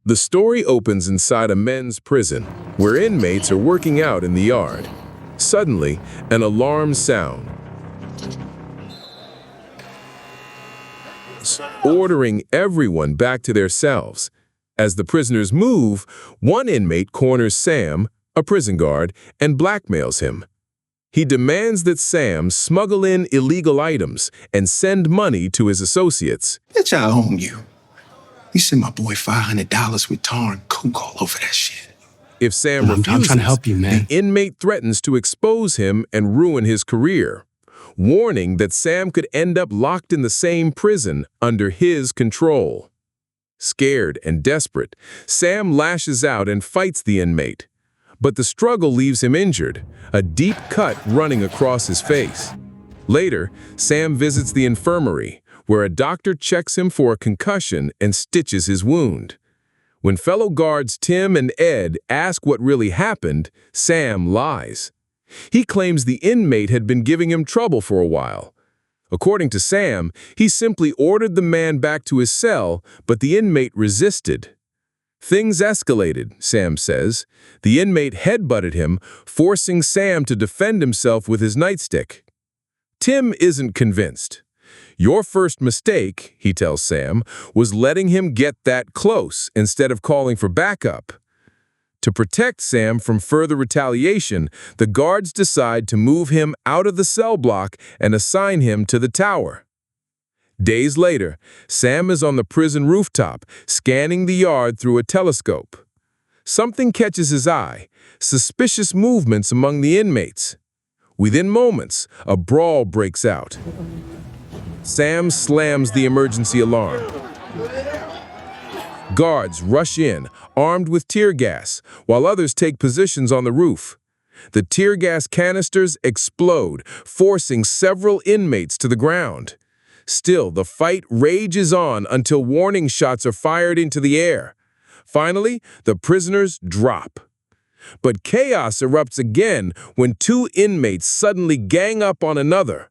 The story opens inside a men's prison, where inmates are working out in the yard. Suddenly, an alarm sound, ordering everyone back to their cells. As the prisoners move, one inmate corners Sam, a prison guard, and blackmails him. He demands that Sam smuggle in illegal items and send money to his associates. Bitch, I own you. You sent my boy $500 with tar and coke all over that shit. If Sam I'm refuses, trying to help you, man. the inmate threatens to expose him and ruin his career, warning that Sam could end up locked in the same prison under his control. Scared and desperate, Sam lashes out and fights the inmate. But the struggle leaves him injured, a deep cut running across his face. Later, Sam visits the infirmary, where a doctor checks him for a concussion and stitches his wound. When fellow guards Tim and Ed ask what really happened, Sam lies. He claims the inmate had been giving him trouble for a while. According to Sam, he simply ordered the man back to his cell, but the inmate resisted. Things escalated, Sam says. The inmate headbutted him, forcing Sam to defend himself with his nightstick. Tim isn't convinced. Your first mistake, he tells Sam, was letting him get that close instead of calling for backup. To protect Sam from further retaliation, the guards decide to move him out of the cell block and assign him to the tower. Days later, Sam is on the prison rooftop, scanning the yard through a telescope. Something catches his eye, suspicious movements among the inmates. Within moments, a brawl breaks out. Sam slams the emergency alarm. Guards rush in, armed with tear gas, while others take positions on the roof. The tear gas canisters explode, forcing several inmates to the ground. Still, the fight rages on until warning shots are fired into the air. Finally, the prisoners drop. But chaos erupts again when two inmates suddenly gang up on another.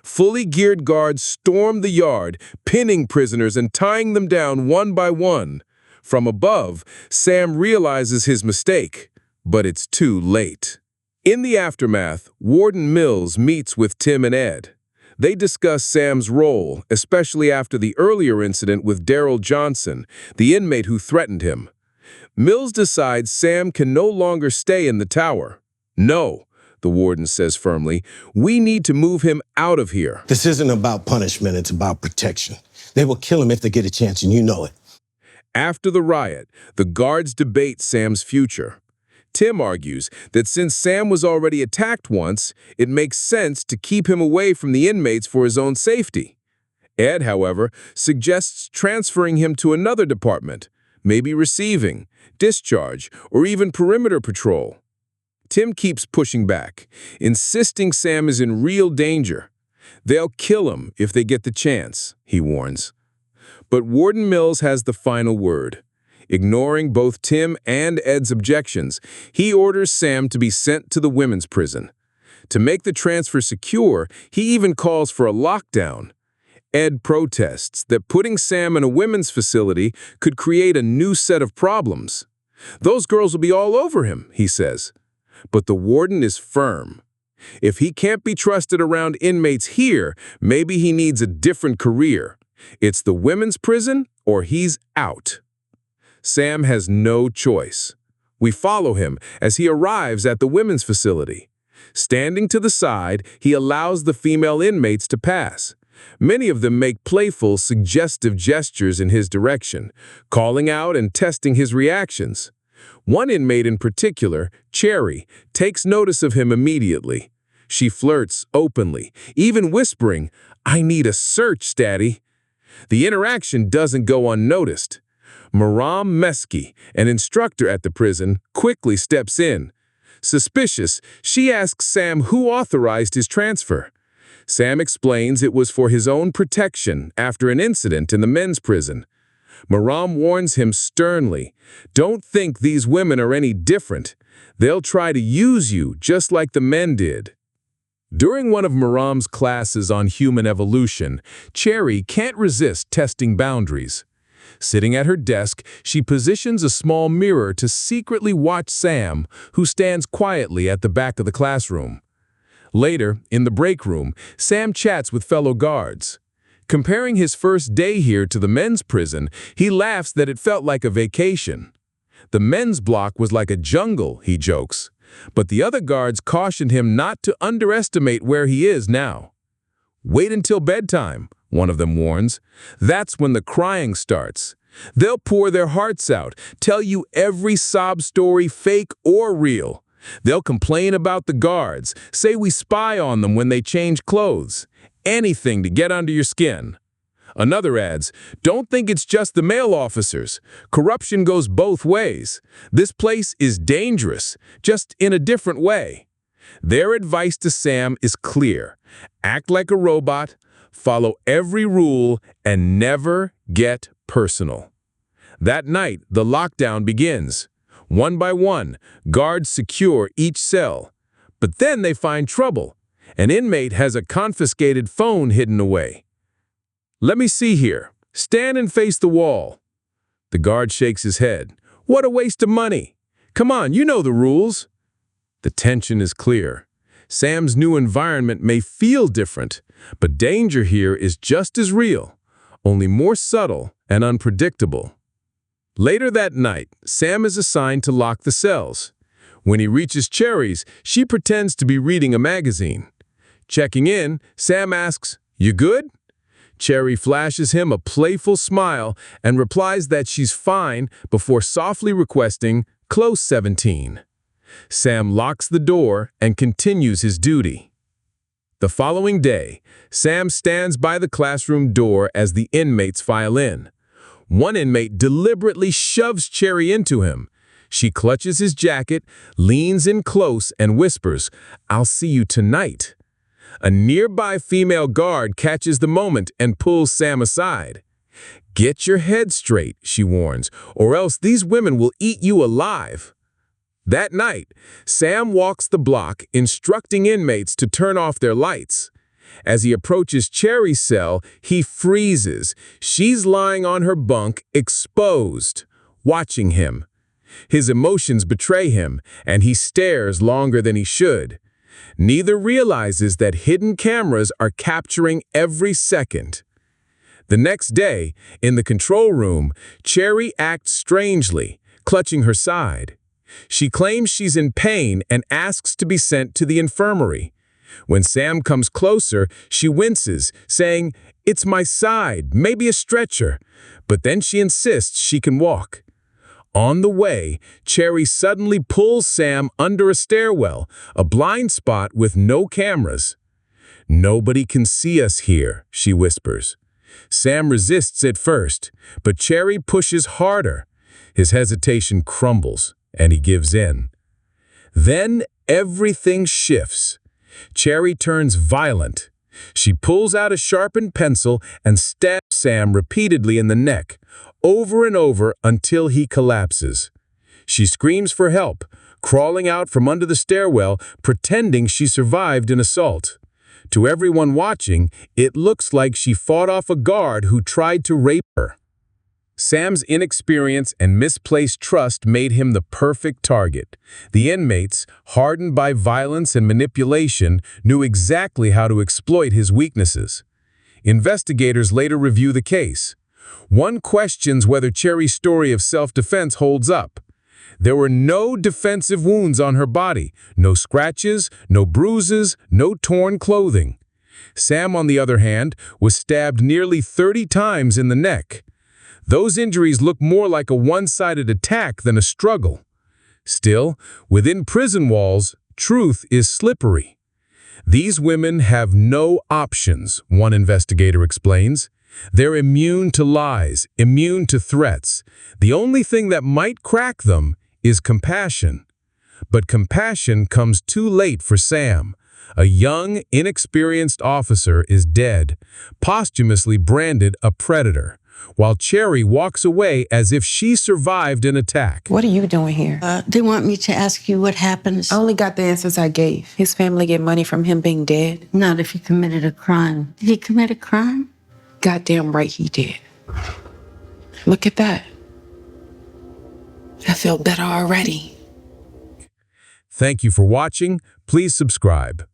Fully geared guards storm the yard, pinning prisoners and tying them down one by one. From above, Sam realizes his mistake, but it's too late. In the aftermath, Warden Mills meets with Tim and Ed. They discuss Sam's role, especially after the earlier incident with Daryl Johnson, the inmate who threatened him. Mills decides Sam can no longer stay in the tower. No, the warden says firmly, we need to move him out of here. This isn't about punishment, it's about protection. They will kill him if they get a chance, and you know it. After the riot, the guards debate Sam's future. Tim argues that since Sam was already attacked once, it makes sense to keep him away from the inmates for his own safety. Ed, however, suggests transferring him to another department, maybe receiving, discharge, or even perimeter patrol. Tim keeps pushing back, insisting Sam is in real danger. They'll kill him if they get the chance, he warns. But Warden Mills has the final word. Ignoring both Tim and Ed's objections, he orders Sam to be sent to the women's prison. To make the transfer secure, he even calls for a lockdown. Ed protests that putting Sam in a women's facility could create a new set of problems. Those girls will be all over him, he says. But the warden is firm. If he can't be trusted around inmates here, maybe he needs a different career. It's the women's prison or he's out. Sam has no choice. We follow him as he arrives at the women's facility. Standing to the side, he allows the female inmates to pass. Many of them make playful, suggestive gestures in his direction, calling out and testing his reactions. One inmate in particular, Cherry, takes notice of him immediately. She flirts openly, even whispering, "I need a search, Daddy." The interaction doesn't go unnoticed. Maram Meski, an instructor at the prison, quickly steps in. Suspicious, she asks Sam who authorized his transfer. Sam explains it was for his own protection after an incident in the men's prison. Maram warns him sternly, "Don't think these women are any different. They'll try to use you just like the men did." During one of Maram's classes on human evolution, Cherry can't resist testing boundaries. Sitting at her desk, she positions a small mirror to secretly watch Sam, who stands quietly at the back of the classroom. Later, in the break room, Sam chats with fellow guards. Comparing his first day here to the men's prison, he laughs that it felt like a vacation. The men's block was like a jungle, he jokes, but the other guards cautioned him not to underestimate where he is now. Wait until bedtime, one of them warns. That's when the crying starts. They'll pour their hearts out, tell you every sob story, fake or real. They'll complain about the guards, say we spy on them when they change clothes. Anything to get under your skin. Another adds, don't think it's just the male officers. Corruption goes both ways. This place is dangerous, just in a different way. Their advice to Sam is clear. Act like a robot, follow every rule, and never get personal. That night, the lockdown begins. One by one, guards secure each cell. But then they find trouble. An inmate has a confiscated phone hidden away. Let me see here. Stand and face the wall. The guard shakes his head. What a waste of money. Come on, you know the rules. The tension is clear. Sam's new environment may feel different, but danger here is just as real, only more subtle and unpredictable. Later that night, Sam is assigned to lock the cells. When he reaches Cherry's, she pretends to be reading a magazine. Checking in, Sam asks, "You good?" Cherry flashes him a playful smile and replies that she's fine before softly requesting, "Close 17." Sam locks the door and continues his duty. The following day, Sam stands by the classroom door as the inmates file in. One inmate deliberately shoves Cherry into him. She clutches his jacket, leans in close, and whispers, "I'll see you tonight." A nearby female guard catches the moment and pulls Sam aside. "Get your head straight," she warns, "or else these women will eat you alive." That night, Sam walks the block, instructing inmates to turn off their lights. As he approaches Cherry's cell, he freezes. She's lying on her bunk, exposed, watching him. His emotions betray him, and he stares longer than he should. Neither realizes that hidden cameras are capturing every second. The next day, in the control room, Cherry acts strangely, clutching her side. She claims she's in pain and asks to be sent to the infirmary. When Sam comes closer, she winces, saying, "It's my side, maybe a stretcher," but then she insists she can walk. On the way, Cherry suddenly pulls Sam under a stairwell, a blind spot with no cameras. "Nobody can see us here," she whispers. Sam resists at first, but Cherry pushes harder. His hesitation crumbles, and he gives in. Then everything shifts. Cherry turns violent. She pulls out a sharpened pencil and stabs Sam repeatedly in the neck, over and over until he collapses. She screams for help, crawling out from under the stairwell, pretending she survived an assault. To everyone watching, it looks like she fought off a guard who tried to rape her. Sam's inexperience and misplaced trust made him the perfect target. The inmates, hardened by violence and manipulation, knew exactly how to exploit his weaknesses. Investigators later review the case. One questions whether Cherry's story of self-defense holds up. There were no defensive wounds on her body, no scratches, no bruises, no torn clothing. Sam, on the other hand, was stabbed nearly 30 times in the neck. Those injuries look more like a one-sided attack than a struggle. Still, within prison walls, truth is slippery. These women have no options, one investigator explains. They're immune to lies, immune to threats. The only thing that might crack them is compassion. But compassion comes too late for Sam. A young, inexperienced officer is dead, posthumously branded a predator, while Cherry walks away as if she survived an attack. What are you doing here? They want me to ask you what happens. I only got the answers I gave. His family get money from him being dead. Not if he committed a crime. Did he commit a crime? Goddamn right he did. Look at that. I feel better already. Thank you for watching. Please subscribe.